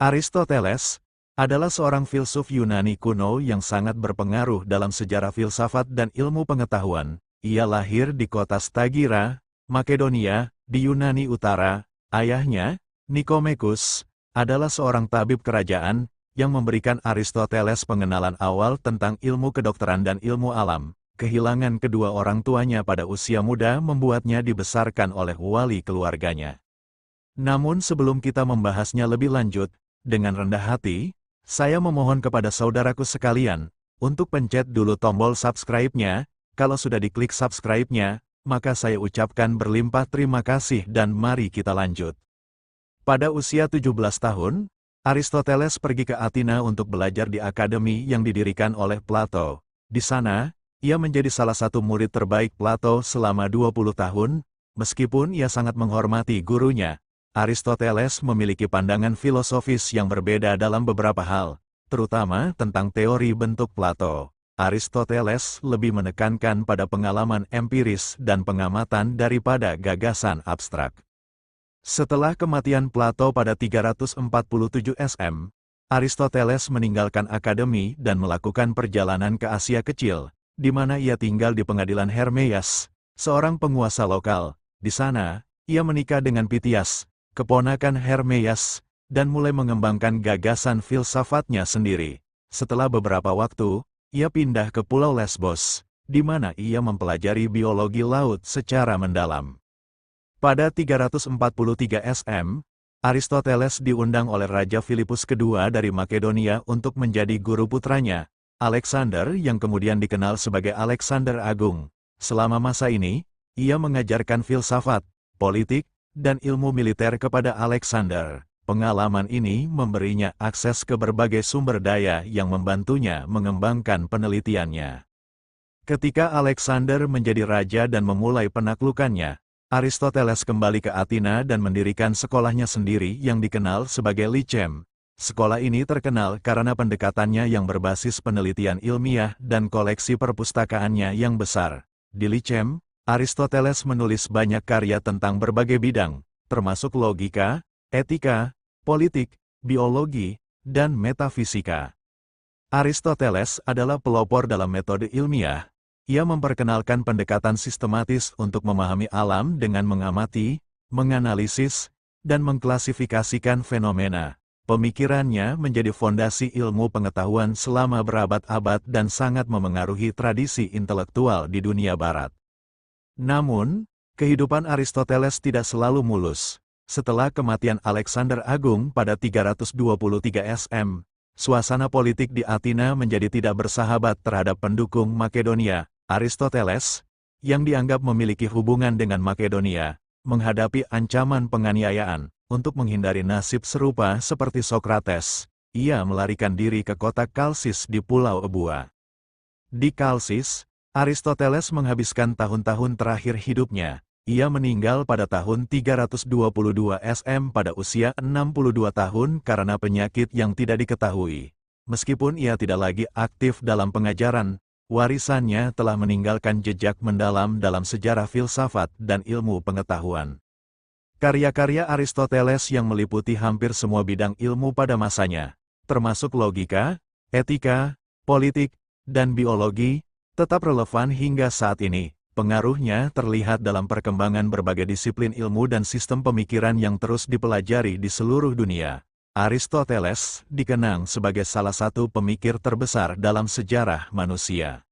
Aristoteles adalah seorang filsuf Yunani kuno yang sangat berpengaruh dalam sejarah filsafat dan ilmu pengetahuan. Ia lahir di kota Stagira, Makedonia, di Yunani Utara. Ayahnya, Nikomekus, adalah seorang tabib kerajaan yang memberikan Aristoteles pengenalan awal tentang ilmu kedokteran dan ilmu alam. Kehilangan kedua orang tuanya pada usia muda membuatnya dibesarkan oleh wali keluarganya. Namun sebelum kita membahasnya lebih lanjut, dengan rendah hati, saya memohon kepada saudaraku sekalian, untuk pencet dulu tombol subscribe-nya. Kalau sudah diklik subscribe-nya, maka saya ucapkan berlimpah terima kasih dan mari kita lanjut. Pada usia 17 tahun, Aristoteles pergi ke Athena untuk belajar di akademi yang didirikan oleh Plato. Di sana, ia menjadi salah satu murid terbaik Plato selama 20 tahun, meskipun ia sangat menghormati gurunya. Aristoteles memiliki pandangan filosofis yang berbeda dalam beberapa hal, terutama tentang teori bentuk Plato. Aristoteles lebih menekankan pada pengalaman empiris dan pengamatan daripada gagasan abstrak. Setelah kematian Plato pada 347 SM, Aristoteles meninggalkan akademi dan melakukan perjalanan ke Asia Kecil, di mana ia tinggal di pengadilan Hermeias, seorang penguasa lokal. Di sana, ia menikah dengan Pitias, keponakan Hermeias, dan mulai mengembangkan gagasan filsafatnya sendiri. Setelah beberapa waktu, ia pindah ke Pulau Lesbos, di mana ia mempelajari biologi laut secara mendalam. Pada 343 SM, Aristoteles diundang oleh Raja Filipus II dari Makedonia untuk menjadi guru putranya, Alexander, yang kemudian dikenal sebagai Alexander Agung. Selama masa ini, ia mengajarkan filsafat, politik, dan ilmu militer kepada Alexander. Pengalaman ini memberinya akses ke berbagai sumber daya yang membantunya mengembangkan penelitiannya. Ketika Alexander menjadi raja dan memulai penaklukannya, Aristoteles kembali ke Athena dan mendirikan sekolahnya sendiri yang dikenal sebagai Lyceum. Sekolah ini terkenal karena pendekatannya yang berbasis penelitian ilmiah dan koleksi perpustakaannya yang besar. Di Lyceum, Aristoteles menulis banyak karya tentang berbagai bidang, termasuk logika, etika, politik, biologi, dan metafisika. Aristoteles adalah pelopor dalam metode ilmiah. Ia memperkenalkan pendekatan sistematis untuk memahami alam dengan mengamati, menganalisis, dan mengklasifikasikan fenomena. Pemikirannya menjadi fondasi ilmu pengetahuan selama berabad-abad dan sangat memengaruhi tradisi intelektual di dunia barat. Namun, kehidupan Aristoteles tidak selalu mulus. Setelah kematian Alexander Agung pada 323 SM, suasana politik di Athena menjadi tidak bersahabat terhadap pendukung Makedonia. Aristoteles, yang dianggap memiliki hubungan dengan Makedonia, menghadapi ancaman penganiayaan. Untuk menghindari nasib serupa seperti Sokrates, ia melarikan diri ke kota Kalsis di Pulau Ebua. Di Kalsis, Aristoteles menghabiskan tahun-tahun terakhir hidupnya. Ia meninggal pada tahun 322 SM pada usia 62 tahun karena penyakit yang tidak diketahui. Meskipun ia tidak lagi aktif dalam pengajaran, warisannya telah meninggalkan jejak mendalam dalam sejarah filsafat dan ilmu pengetahuan. Karya-karya Aristoteles yang meliputi hampir semua bidang ilmu pada masanya, termasuk logika, etika, politik, dan biologi, tetap relevan hingga saat ini. Pengaruhnya terlihat dalam perkembangan berbagai disiplin ilmu dan sistem pemikiran yang terus dipelajari di seluruh dunia. Aristoteles dikenang sebagai salah satu pemikir terbesar dalam sejarah manusia.